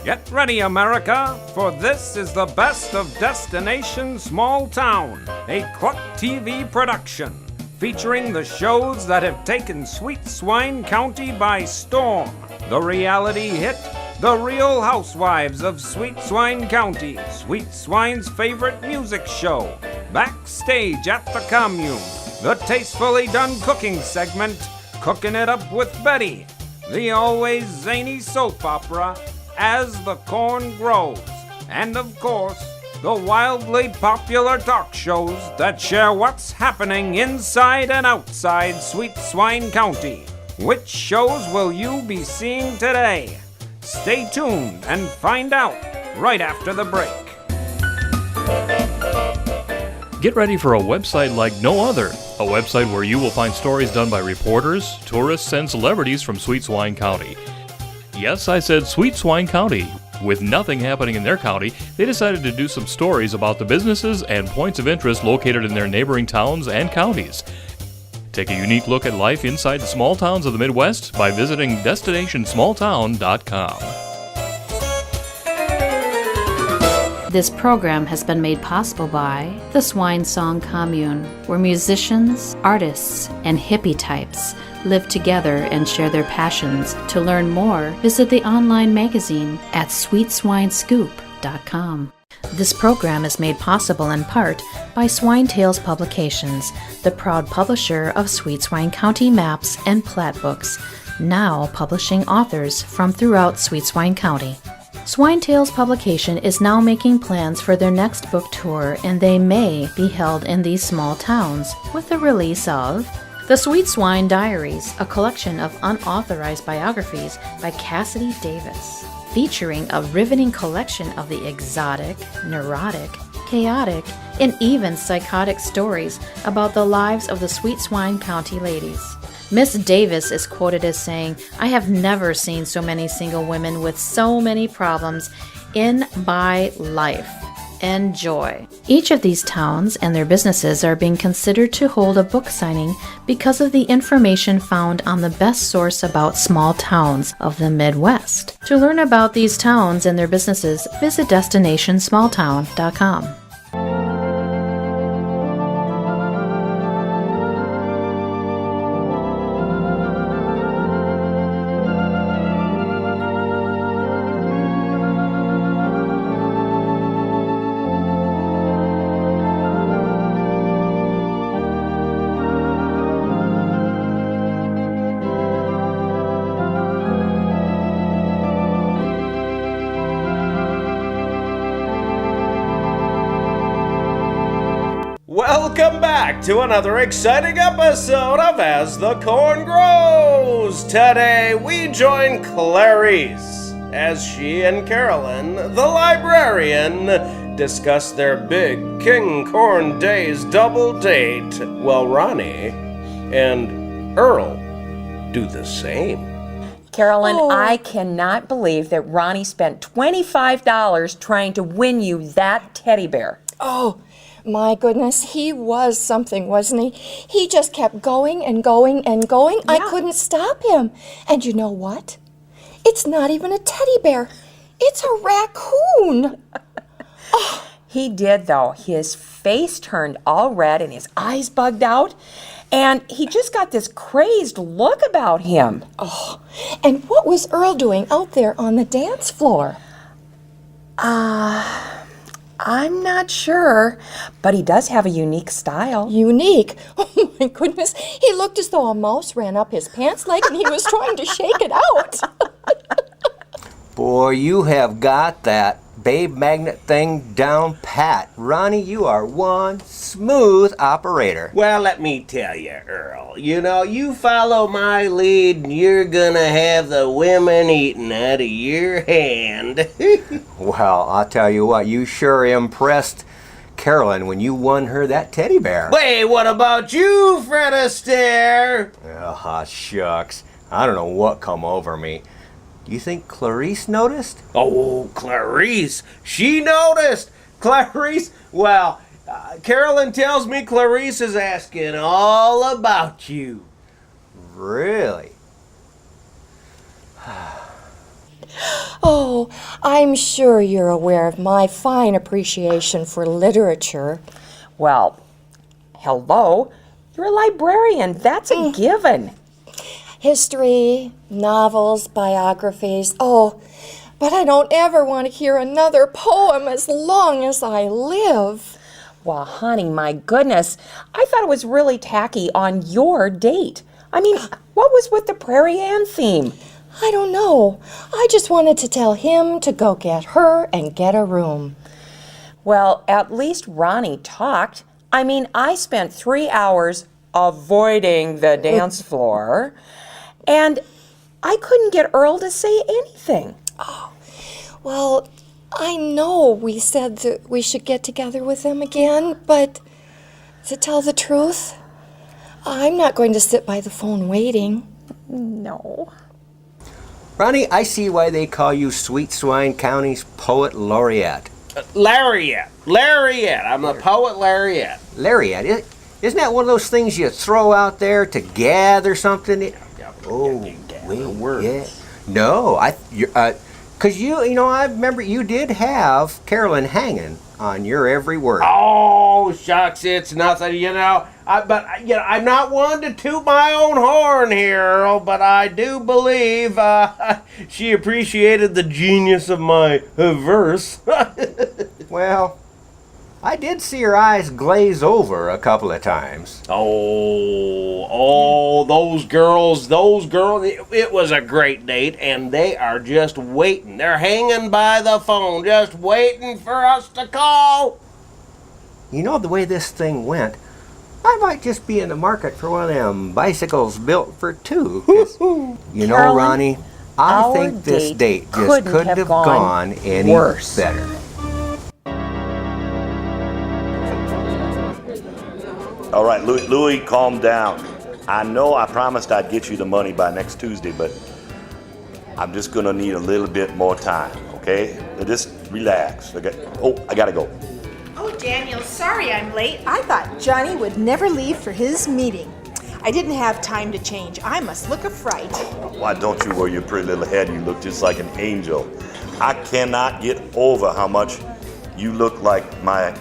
Get ready, America, for this is the best of Destination Small Town, a Cluck TV production, featuring the shows that have taken Sweet Swine County by storm. The reality hit, The Real Housewives of Sweet Swine County, Sweet Swine's favorite music show, Backstage at the Commune, the tastefully done cooking segment, Cooking It Up with Betty, the always zany soap opera, As the Corn Grows, and of course, the wildly popular talk shows that share what's happening inside and outside Sweet Swine County. Which shows will you be seeing today? Stay tuned and find out right after the break. Get ready for a website like no other. A website where you will find stories done by reporters, tourists, and celebrities from Sweet Swine County. Yes, I said Sweet Swine County. With nothing happening in their county, they decided to do some stories about the businesses and points of interest located in their neighboring towns and counties. Take a unique look at life inside the small towns of the Midwest by visiting DestinationSmallTown.com. This program has been made possible by the Swine Song Commune, where musicians, artists, and hippie types live together and share their passions. To learn more, visit the online magazine at sweetswinescoop.com. This program is made possible in part by Swine Tales Publications, the proud publisher of Sweet Swine County maps and plat books, now publishing authors from throughout Sweet Swine County. Swine Tales Publication is now making plans for their next book tour, and they may be held in these small towns with the release of The Sweet Swine Diaries, a collection of unauthorized biographies by Cassidy Davis, featuring a riveting collection of the exotic, neurotic, chaotic, and even psychotic stories about the lives of the Sweet Swine County ladies. Miss Davis is quoted as saying, "I have never seen so many single women with so many problems in my life. Enjoy." Each of these towns and their businesses are being considered to hold a book signing because of the information found on the best source about small towns of the Midwest. To learn about these towns and their businesses, visit DestinationSmallTown.com. Welcome back to another exciting episode of As the Corn Grows. Today we join Clarice as she and Carolyn, the librarian, discuss their big King Corn Days double date, while Ronnie and Earl do the same. Carolyn, I cannot believe that Ronnie spent $25 trying to win you that teddy bear. Oh, my goodness, he was something, wasn't he? He just kept going and going and going. Yeah. I couldn't stop him. And you know what? It's not even a teddy bear. It's a raccoon. Oh. He did, though. His face turned all red and his eyes bugged out. And he just got this crazed look about him. Oh, and what was Earl doing out there on the dance floor? I'm not sure, but he does have a unique style. Unique? Oh my goodness, he looked as though a mouse ran up his pants leg and he was trying to shake it out. Boy, you have got that babe magnet thing down pat. Ronnie, you are one smooth operator. Well, let me tell you, Earl, you follow my lead and you're gonna have the women eating out of your hand. Well, I'll tell you what, you sure impressed Carolyn when you won her that teddy bear. Wait, what about you, Fred Astaire? Oh, shucks. I don't know what come over me. Do you think Clarice noticed? Oh, Clarice. She noticed. Clarice, well, Carolyn tells me Clarice is asking all about you. Really? Oh, I'm sure you're aware of my fine appreciation for literature. Well, hello. You're a librarian. That's a given. History, novels, biographies. Oh, but I don't ever want to hear another poem as long as I live. Well, honey, my goodness. I thought it was really tacky on your date. I mean, what was with the Prairie Ann theme? I don't know. I just wanted to tell him to go get her and get a room. Well, at least Ronnie talked. I mean, I spent 3 hours avoiding the dance floor, and I couldn't get Earl to say anything. Well, I know we said that we should get together with him again, but to tell the truth, I'm not going to sit by the phone waiting. No. Ronnie, I see why they call you Sweet Swine County's poet laureate. Lariat. I'm the poet Lariat. Lariat, isn't that one of those things you throw out there to gather something? Oh, wait, yeah. No, because I remember you did have Carolyn hanging on your every word. Oh, shucks, it's nothing, I'm not one to toot my own horn here, Earl, but I do believe she appreciated the genius of my verse. Well, I did see her eyes glaze over a couple of times. Oh, those girls, it was a great date, and they are just waiting. They're hanging by the phone, just waiting for us to call. You know, the way this thing went, I might just be in the market for one of them bicycles built for two. You know, Carolyn, Ronnie, I our think this date date just couldn't have gone any worse. better. All right, Louis, calm down. I know I promised I'd get you the money by next Tuesday, but I'm just gonna need a little bit more time, okay? Just relax. I gotta go. Oh, Daniel, sorry I'm late. I thought Johnny would never leave for his meeting. I didn't have time to change. I must look a fright. Why don't you wear your pretty little head? You look just like an angel. I cannot get over how much you look like my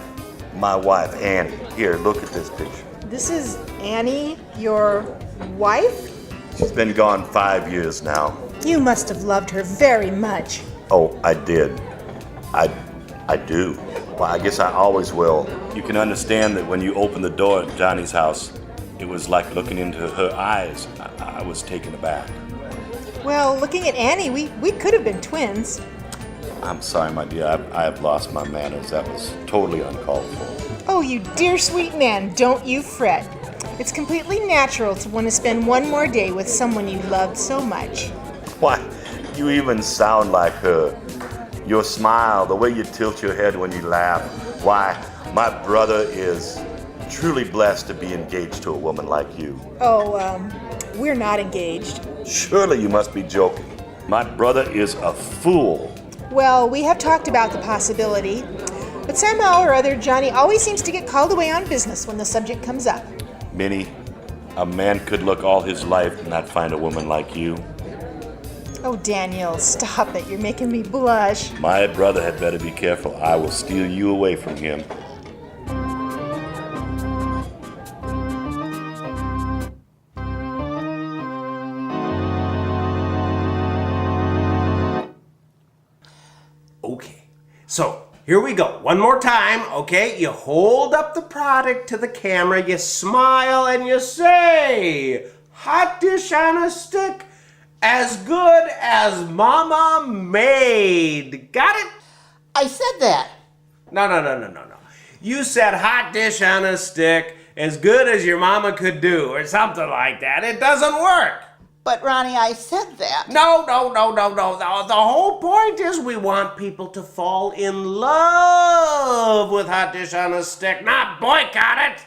wife, Annie. Here, look at this picture. This is Annie, your wife? She's been gone 5 years now. You must have loved her very much. Oh, I did. I do. Well, I guess I always will. You can understand that when you opened the door at Johnny's house, it was like looking into her eyes. I was taken aback. Well, looking at Annie, we could have been twins. I'm sorry, my dear. I have lost my manners. That was totally uncalled for. Oh, you dear sweet man, don't you fret. It's completely natural to want to spend one more day with someone you loved so much. Why, you even sound like her. Your smile, the way you tilt your head when you laugh. Why, my brother is truly blessed to be engaged to a woman like you. Oh, we're not engaged. Surely you must be joking. My brother is a fool. Well, we have talked about the possibility, but somehow or other, Johnny always seems to get called away on business when the subject comes up. Minnie, a man could look all his life and not find a woman like you. Oh, Daniel, stop it. You're making me blush. My brother had better be careful. I will steal you away from him. Okay, so here we go. One more time, okay? You hold up the product to the camera, you smile, and you say, hot dish on a stick, as good as Mama made. Got it? I said that. No. You said hot dish on a stick, as good as your mama could do, or something like that. It doesn't work. But Ronnie, I said that. No. The whole point is we want people to fall in love with hot dish on a stick, not boycott it.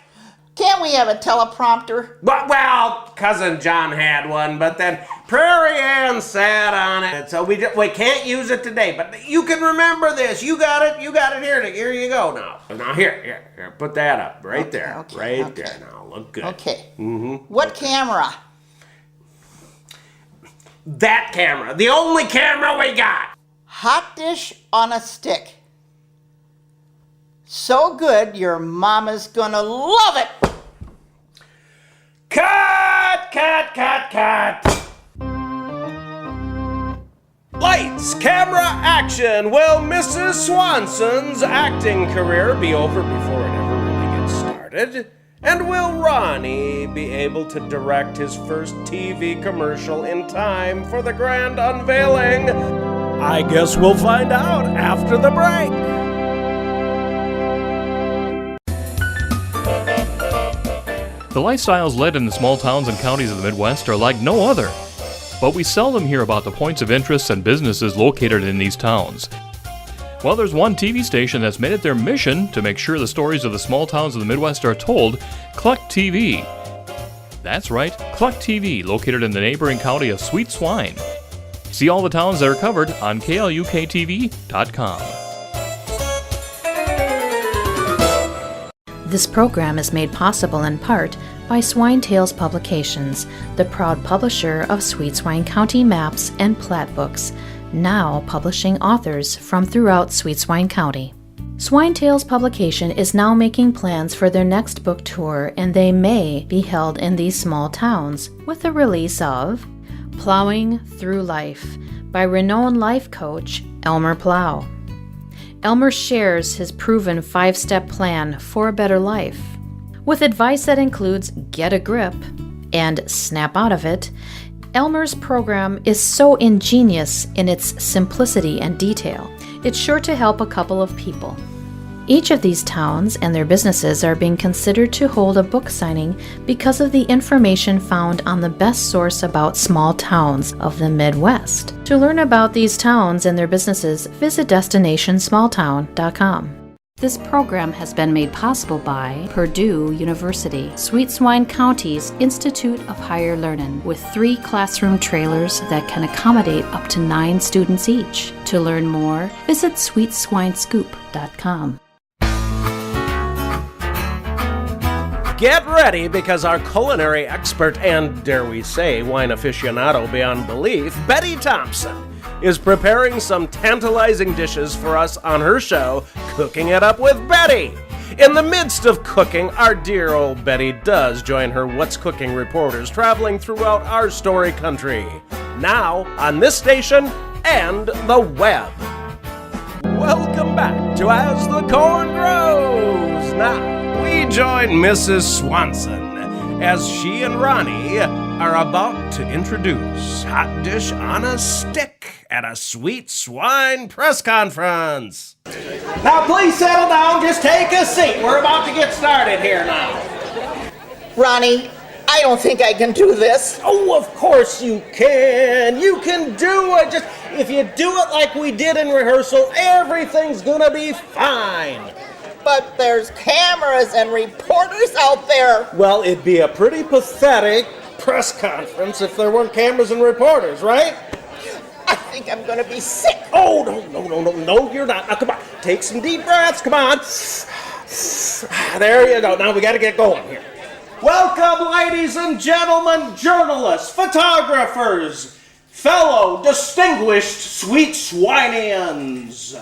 Can't we have a teleprompter? Well, Cousin John had one, but then Prairie Ann sat on it, so we can't use it today. But you can remember this. You got it here. Here you go now. Now here. Put that up right there. Right there now. Look good. Okay. What camera? That camera, the only camera we got. Hot dish on a stick. So good, your mama's gonna love it. Cut, cut, cut, cut. Lights, camera, action. Will Mrs. Swanson's acting career be over before it ever really gets started? And will Ronnie be able to direct his first TV commercial in time for the grand unveiling? I guess we'll find out after the break. The lifestyles led in the small towns and counties of the Midwest are like no other. But we seldom hear about the points of interest and businesses located in these towns. Well, there's one TV station that's made it their mission to make sure the stories of the small towns of the Midwest are told, Cluck TV. That's right, Cluck TV, located in the neighboring county of Sweet Swine. See all the towns that are covered on KLUKTV.com. This program is made possible in part by Swine Tales Publications, the proud publisher of Sweet Swine County maps and plat books, now publishing authors from throughout Sweet Swine County. Swine Tales Publication is now making plans for their next book tour, and they may be held in these small towns with the release of Plowing Through Life by renowned life coach Elmer Plow. Elmer shares his proven 5-step plan for a better life. With advice that includes get a grip and snap out of it, Elmer's program is so ingenious in its simplicity and detail. It's sure to help a couple of people. Each of these towns and their businesses are being considered to hold a book signing because of the information found on the best source about small towns of the Midwest. To learn about these towns and their businesses, visit DestinationSmallTown.com. This program has been made possible by Purdue University, Sweet Swine County's Institute of Higher Learning, with 3 classroom trailers that can accommodate up to 9 students each. To learn more, visit SweetSwineScoop.com. Get ready, because our culinary expert and, dare we say, wine aficionado beyond belief, Betty Thompson, is preparing some tantalizing dishes for us on her show, Cooking It Up with Betty. In the midst of cooking, our dear old Betty does join her What's Cooking reporters traveling throughout our story country. Now, on this station and the web. Welcome back to As the Corn Grows. Now, we join Mrs. Swanson as she and Ronnie are about to introduce Hot Dish on a Stick at a Sweet Swine press conference. Now please settle down, just take a seat. We're about to get started here now. Ronnie, I don't think I can do this. Oh, of course you can. You can do it. Just if you do it like we did in rehearsal, everything's gonna be fine. But there's cameras and reporters out there. Well, it'd be a pretty pathetic press conference if there weren't cameras and reporters, right? I think I'm gonna be sick. Oh, no, you're not. Now, come on, take some deep breaths, come on. There you go, now we gotta get going here. Welcome, ladies and gentlemen, journalists, photographers, fellow distinguished Sweet Swinians.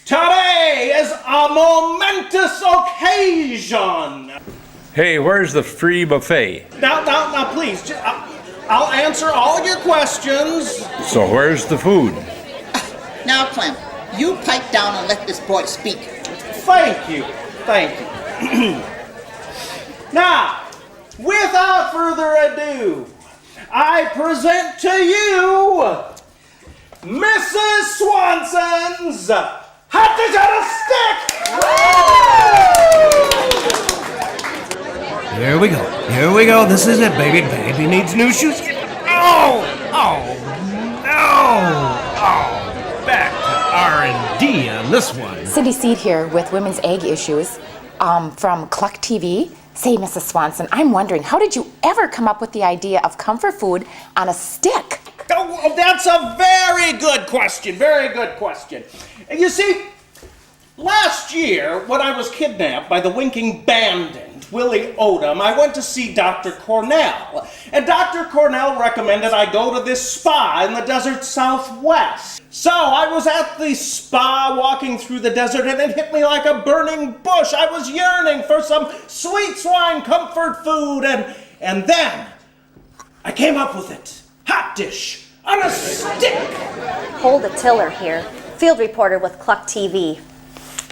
Today is a momentous occasion. Hey, where's the free buffet? Now, please, I'll answer all your questions. So where's the food? Now, Clem, you pipe down and let this boy speak. Thank you. Now, without further ado, I present to you Mrs. Swanson's Hot Dish on a Stick! Here we go. This is it, baby. Baby needs new shoes. Oh, back to R&D on this one. Cindy Seed here with Women's Egg Issues from Cluck TV. Say, Mrs. Swanson, I'm wondering, how did you ever come up with the idea of comfort food on a stick? Oh, that's a very good question. You see, last year, when I was kidnapped by the Winking Bandit, Willie Odom, I went to see Dr. Cornell. And Dr. Cornell recommended I go to this spa in the desert Southwest. So I was at the spa walking through the desert and it hit me like a burning bush. I was yearning for some sweet swine comfort food and then I came up with it. Hot dish on a stick. Hold the tiller here. Field reporter with Cluck TV.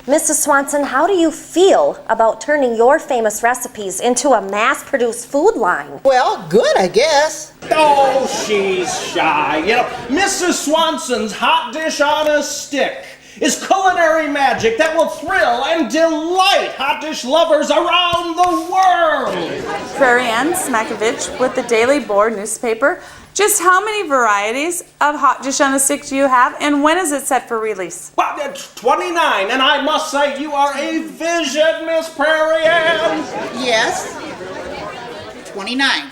Mrs. Swanson, how do you feel about turning your famous recipes into a mass-produced food line? Well, good, I guess. Oh, she's shy. You know, Mrs. Swanson's hot dish on a stick is culinary magic that will thrill and delight hot dish lovers around the world. Prairie Ann Smakovich with the Daily Board newspaper. Just how many varieties of hot dish on a stick do you have, and when is it set for release? Well, 29, and I must say you are a vision, Miss Prairie Ann. Yes, 29.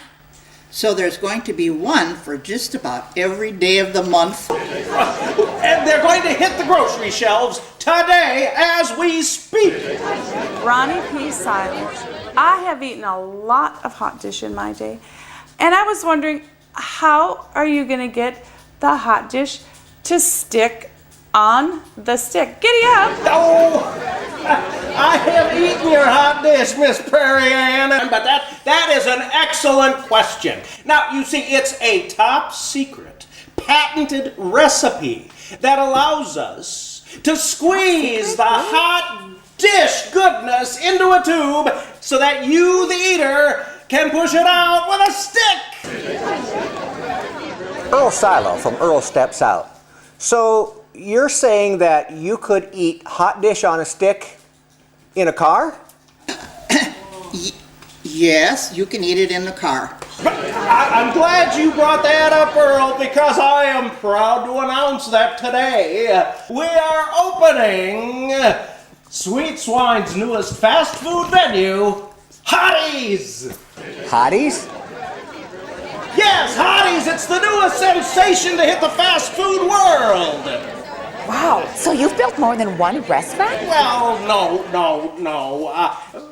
So there's going to be one for just about every day of the month. And they're going to hit the grocery shelves today as we speak. Ronnie P. Silage. I have eaten a lot of hot dish in my day, and I was wondering, how are you going to get the hot dish to stick on the stick? Giddy up! Oh, I have eaten your hot dish, Miss Prairie Ann, but that is an excellent question. Now, you see, it's a top secret, patented recipe that allows us to squeeze the hot dish goodness into a tube so that you, the eater, can push it out with a stick. Earl Silo from Earl Steps Out. So you're saying that you could eat hot dish on a stick in a car? Yes, you can eat it in the car. I'm glad you brought that up, Earl, because I am proud to announce that today we are opening Sweet Swine's newest fast food venue, Hotties! Hotties? Yes, Hotties! It's the newest sensation to hit the fast food world! Wow, so you've built more than one restaurant? Well, no.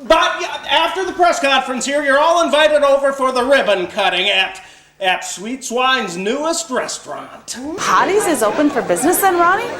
But after the press conference here, you're all invited over for the ribbon cutting at Sweet Swine's newest restaurant. Hotties is open for business then, Ronnie?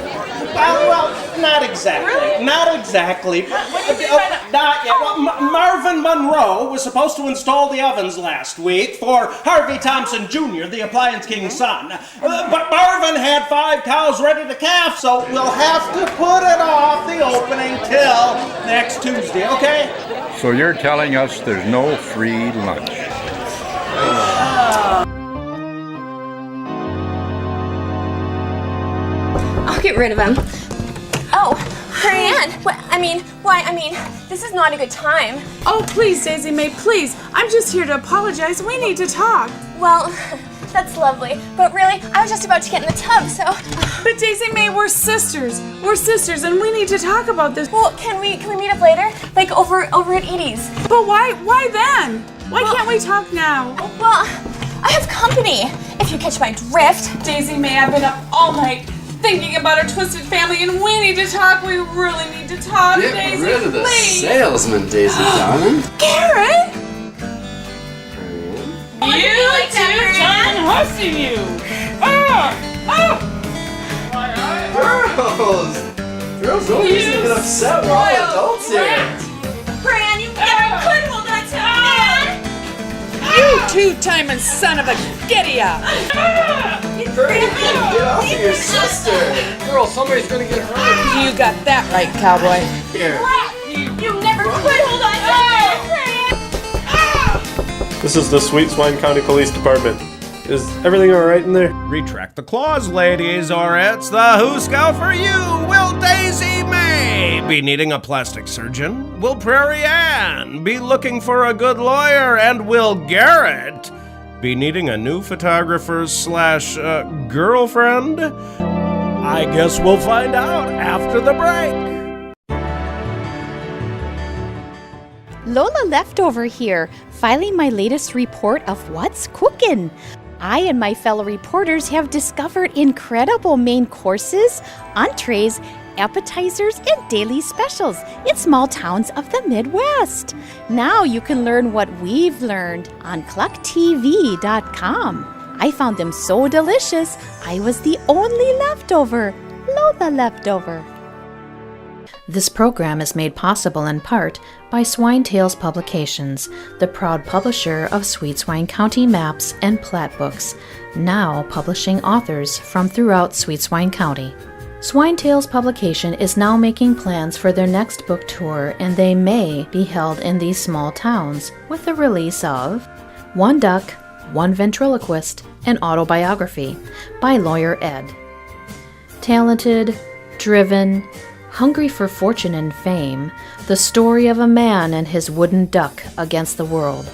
Well, not exactly. Really? Not exactly. What do you mean by that? Not yet. Well, Marvin Monroe was supposed to install the ovens last week for Harvey Thompson Jr., the Appliance King's son. But Marvin had 5 cows ready to calf, so we'll have to put it off the opening till next Tuesday, okay? So you're telling us there's no free lunch? I'll get rid of him. Oh, Prairie Ann, this is not a good time. Oh, please, Daisy Mae, please. I'm just here to apologize. We need to talk. Well, that's lovely, but really, I was just about to get in the tub, so... But Daisy Mae, we're sisters. We're sisters, and we need to talk about this. Well, can we meet up later? Like over at Edie's? But why then? Why can't we talk now? Well, I have company, if you catch my drift. Daisy Mae, I've been up all night thinking about our twisted family, and we need to talk. We really need to talk, Get Daisy. rid of the please. salesman, Daisy, darling. Garrett! You like that, John Hussey, you! Girls don't usually get upset while all adults here. Fran, you never could hold on to me! You two-timing son of a giddy-up! Get off of your sister! Girl, somebody's gonna get hurt. You got that right, cowboy. Here. You never could hold on to me, Fran! This is the Sweet Swine County Police Department. Is everything alright in there? Retract the clause, ladies, or it's the Who Scout for you! Will Daisy Mae be needing a plastic surgeon? Will Prairie Ann be looking for a good lawyer? And will Garrett be needing a new photographer / girlfriend? I guess we'll find out after the break. Lola Leftover here, filing my latest report of what's cookin'. I and my fellow reporters have discovered incredible main courses, entrees, appetizers, and daily specials in small towns of the Midwest. Now you can learn what we've learned on clucktv.com. I found them so delicious, I was the only leftover. Lola leftover. This program is made possible in part by Swine Tales Publications, the proud publisher of Sweet Swine County maps and plat books, now publishing authors from throughout Sweet Swine County. Swine Tales Publication is now making plans for their next book tour, and they may be held in these small towns with the release of One Duck, One Ventriloquist, an Autobiography by Lawyer Ed. Talented, driven, hungry for fortune and fame, the story of a man and his wooden duck against the world.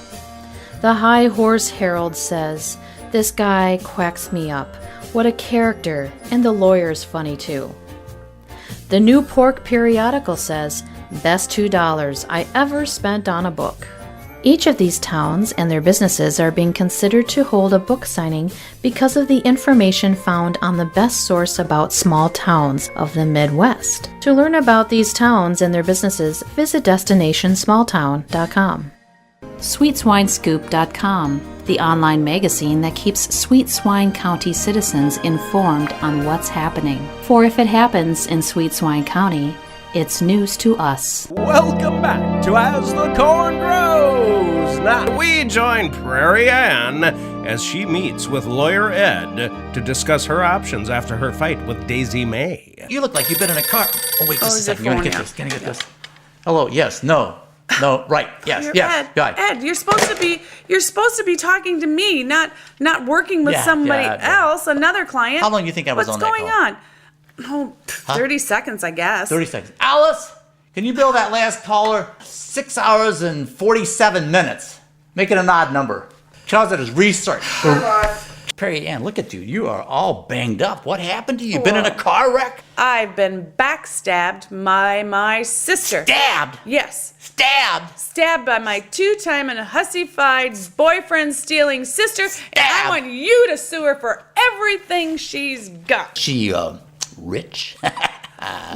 The High Horse Herald says, "This guy quacks me up. What a character, and the lawyer's funny too." The New Pork Periodical says, "Best $2 I ever spent on a book." Each of these towns and their businesses are being considered to hold a book signing because of the information found on the best source about small towns of the Midwest. To learn about these towns and their businesses, visit DestinationSmallTown.com. SweetSwineScoop.com, the online magazine that keeps Sweet Swine County citizens informed on what's happening. For if it happens in Sweet Swine County, it's news to us. Welcome back to As the Corn Grows. Now we join Prairie Ann as she meets with Lawyer Ed to discuss her options after her fight with Daisy May. You look like you've been in a car. Oh, wait just a second. You want to get this? Can I get this? Hello, yes, no, right, yes, yes. Ed, you're supposed to be talking to me, not working with somebody else, another client. How long do you think I was on that call? What's going on? Oh, 30 seconds, I guess. 30 seconds. Alice, can you bill that last caller 6 hours and 47 minutes? Make it an odd number. Charles it is research. Perry Ann, look at you. You are all banged up. What happened to you? Been in a car wreck? I've been backstabbed by my sister. Stabbed? Yes. Stabbed? Stabbed by my two-time and hussy-fied boyfriend-stealing sister. And I want you to sue her for everything she's got. She, rich?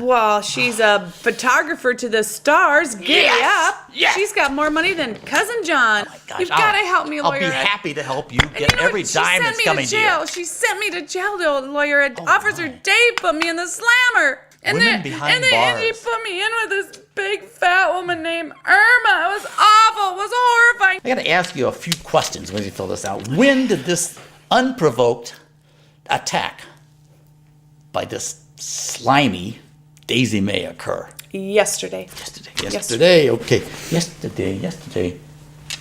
Well, she's a photographer to the stars. Giddy up. Yes. She's got more money than Cousin John. Oh my gosh, You've got to help me, Lawyer I'll be Ed. happy to help you get every dime that's coming to you. She sent me to jail, Lawyer Ed. Officer Dave put me in the slammer. And Women then, behind and he bars. put me in with this big fat woman named Irma. It was awful. It was horrifying. I got to ask you a few questions when you fill this out. When did this unprovoked attack by this slimy Daisy May occur? Yesterday. Yesterday, okay. Yesterday.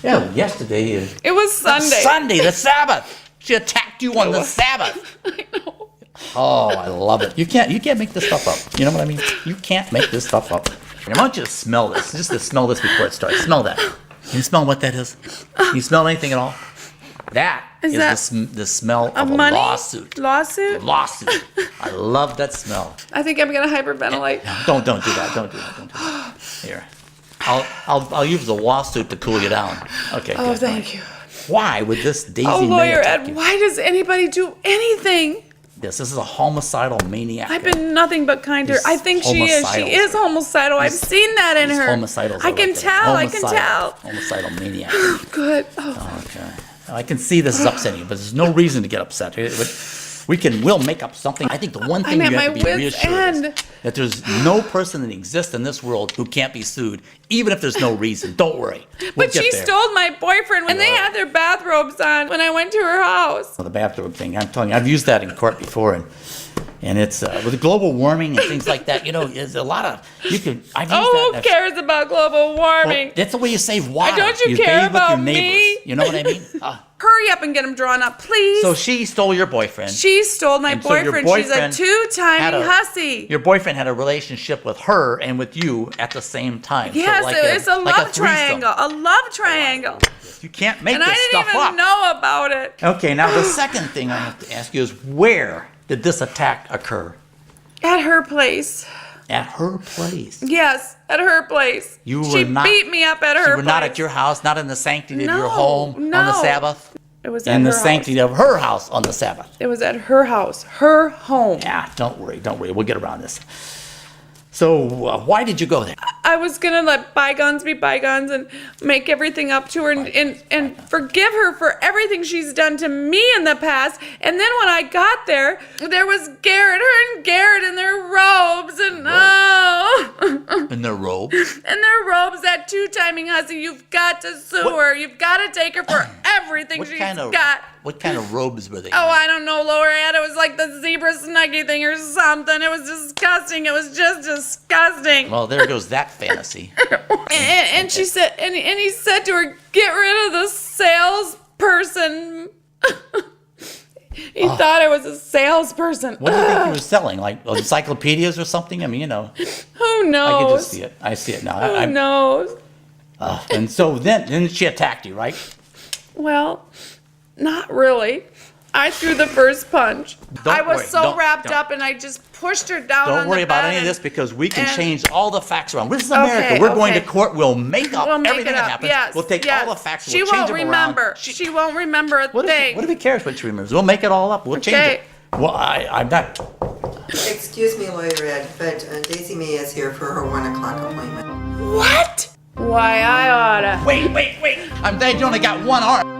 Yeah, yesterday is... It was Sunday. Sunday, the Sabbath. She attacked you on the Sabbath. I know. Oh, I love it. You can't make this stuff up. You know what I mean? You can't make this stuff up. I want you to smell this. Just to smell this before it starts. Smell that. Can you smell what that is? Can you smell anything at all? That is the smell of a lawsuit. Lawsuit? Lawsuit. I love that smell. I think I'm gonna hyperventilate. Don't do that. Don't do that. Here, I'll use the lawsuit to cool you down. Okay. Oh, good. thank you. Why would this Daisy Oh, May Lawyer attack Ed, you? why does anybody do anything? This is a homicidal maniac. I've been nothing but kind to her. These I think she is. She is homicidal. I've seen that in her. Homicidals. I can tell. I can tell. Homicidal maniac. Good. Oh. Okay. I can see this is upsetting you, but there's no reason to get upset. We'll make up something. I think the one thing I'm you at have to my be wit's reassured end. is that there's no person that exists in this world who can't be sued, even if there's no reason. Don't worry. We'll But get she there. stole my boyfriend when they had their bathrobes on when I went to her house. The bathrobe thing. I'm telling you, I've used that in court before, and it's with global warming and things like that. You know, there's a lot of I've used that. Who cares about global warming? Well, that's the way you save water. Don't you bathe care with about your neighbors. me? You know what I mean? Hurry up and get him drawn up, please. So she stole your boyfriend. She stole my And so your boyfriend. She's a boyfriend two-time had a- hussy. Your boyfriend had a relationship with her and with you at the same time. Yes, so it's a like love threesome. triangle. A love triangle. You can't make And this I didn't stuff even up. know about it. Okay, now the second thing I have to ask you is where did this attack occur? At her place. At her place. Yes, at her place. You were she not. beat me up at her You were place. not at your house, not in the sanctity of your No, home on the no. Sabbath. It was at In her the sanctity of her house on the Sabbath. It was at her house, her home. Yeah, don't worry. We'll get around this. So why did you go there? I was gonna let bygones be bygones and make everything up to her and forgive her for everything she's done to me in the past. And then when I got there was Garrett, her and Garrett in their robes and oh. In their robes? In their robes, that two-timing hussy, you've got to sue her. You've got to take her for everything she's got. What kind of robes were they? Oh, I don't know, lower hat. It was like the zebra snuggie thing or something. It was disgusting. It was just disgusting. Well, there goes that fantasy. and she said, and he said to her, "Get rid of the salesperson." He thought I was a salesperson. What do you think he was selling? Like encyclopedias or something? I mean, you know. Who knows? I can just see it. I see it now. Who knows? And so then she attacked you, right? Well, not really. I threw the first punch. I was so wrapped up and I just pushed her down on the bed. Don't worry about any of this because we can change all the facts around. This is America. We're going to court. We'll make up everything that happens. Yes, we'll take all the facts. She We'll change won't them remember. around. She won't remember a thing. What do we care what she remembers? We'll make it all up. We'll change it. Well, I'm not. Excuse me, Lawyer Ed, but Daisy May is here for her 1 o'clock appointment. What? Why, I oughta. Wait. I'm glad you only got one arm.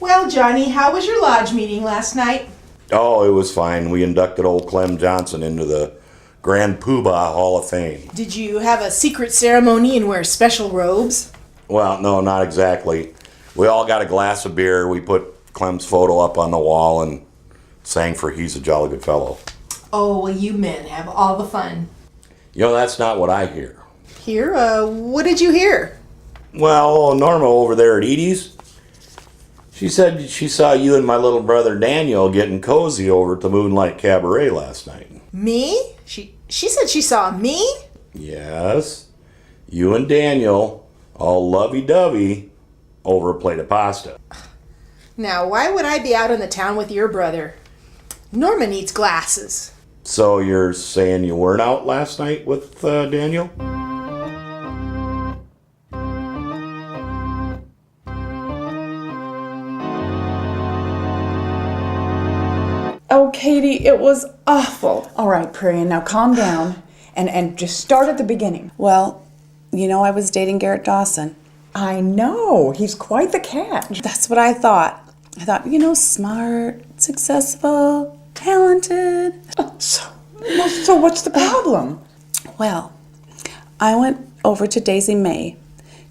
Well, Johnny, how was your lodge meeting last night? Oh, it was fine. We inducted old Clem Johnson into the Grand Poobah Hall of Fame. Did you have a secret ceremony and wear special robes? Well, no, not exactly. We all got a glass of beer. We put Clem's photo up on the wall and sang for He's a Jolly Good Fellow. Oh, well, you men have all the fun. You know, that's not what I hear. Here? What did you hear? Well, Norma over there at Edie's, she said she saw you and my little brother Daniel getting cozy over at the Moonlight Cabaret last night. Me? She said she saw me? Yes. You and Daniel, all lovey-dovey, over a plate of pasta. Now, why would I be out in the town with your brother? Norma needs glasses. So you're saying you weren't out last night with Daniel? Oh, Katie, it was awful. All right, Prairie, now calm down and just start at the beginning. Well, you know I was dating Garrett Dawson. I know. He's quite the catch. That's what I thought. I thought, smart, successful, talented. So what's the problem? Well, I went over to Daisy May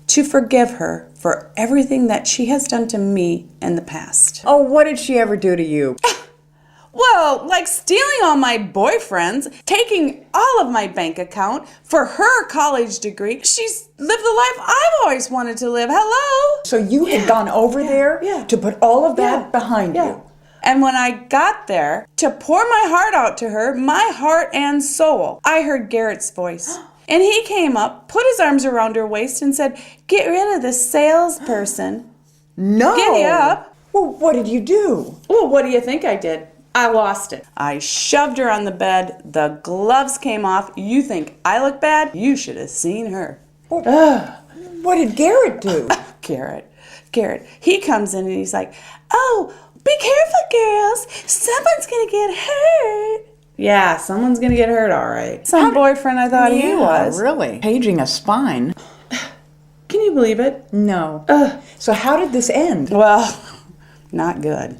to forgive her for everything that she has done to me in the past. Oh, what did she ever do to you? Well, like stealing all my boyfriends, taking all of my bank account for her college degree. She's lived the life I've always wanted to live. Hello? So you had gone over there to put all of that behind you. And when I got there to pour my heart out to her, my heart and soul, I heard Garrett's voice. And he came up, put his arms around her waist and said, "Get rid of the salesperson." No. Giddy up. Well, what did you do? Well, what do you think I did? I lost it. I shoved her on the bed. The gloves came off. You think I look bad? You should have seen her. What did Garrett do? Garrett. He comes in and he's like, "Oh, be careful, girls. Someone's going to get hurt." Yeah, someone's going to get hurt, all right. Some boyfriend I thought he was. Really? Paging a spine. Can you believe it? No. So how did this end? Well, not good.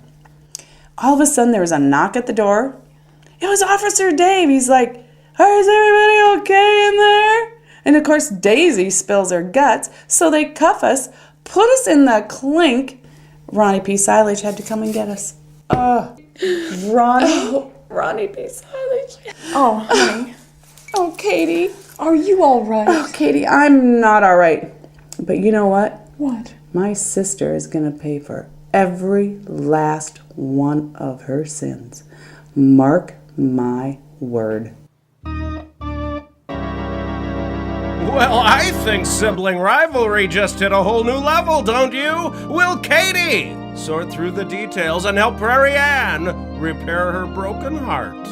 All of a sudden, there was a knock at the door. It was Officer Dave. He's like, "Is everybody okay in there?" And of course, Daisy spills her guts, so they cuff us, put us in the clink. Ronnie P. Silage had to come and get us. Ronnie? Ronnie P. Silage. Oh, honey. Oh, Katie. Are you all right? Oh, Katie, I'm not all right. But you know what? What? My sister is going to pay for every last one of her sins. Mark my word. Well, I think sibling rivalry just hit a whole new level, don't you? Will Katie sort through the details and help Prairie Ann repair her broken heart?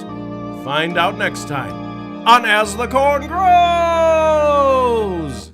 Find out next time on As the Corn Grows!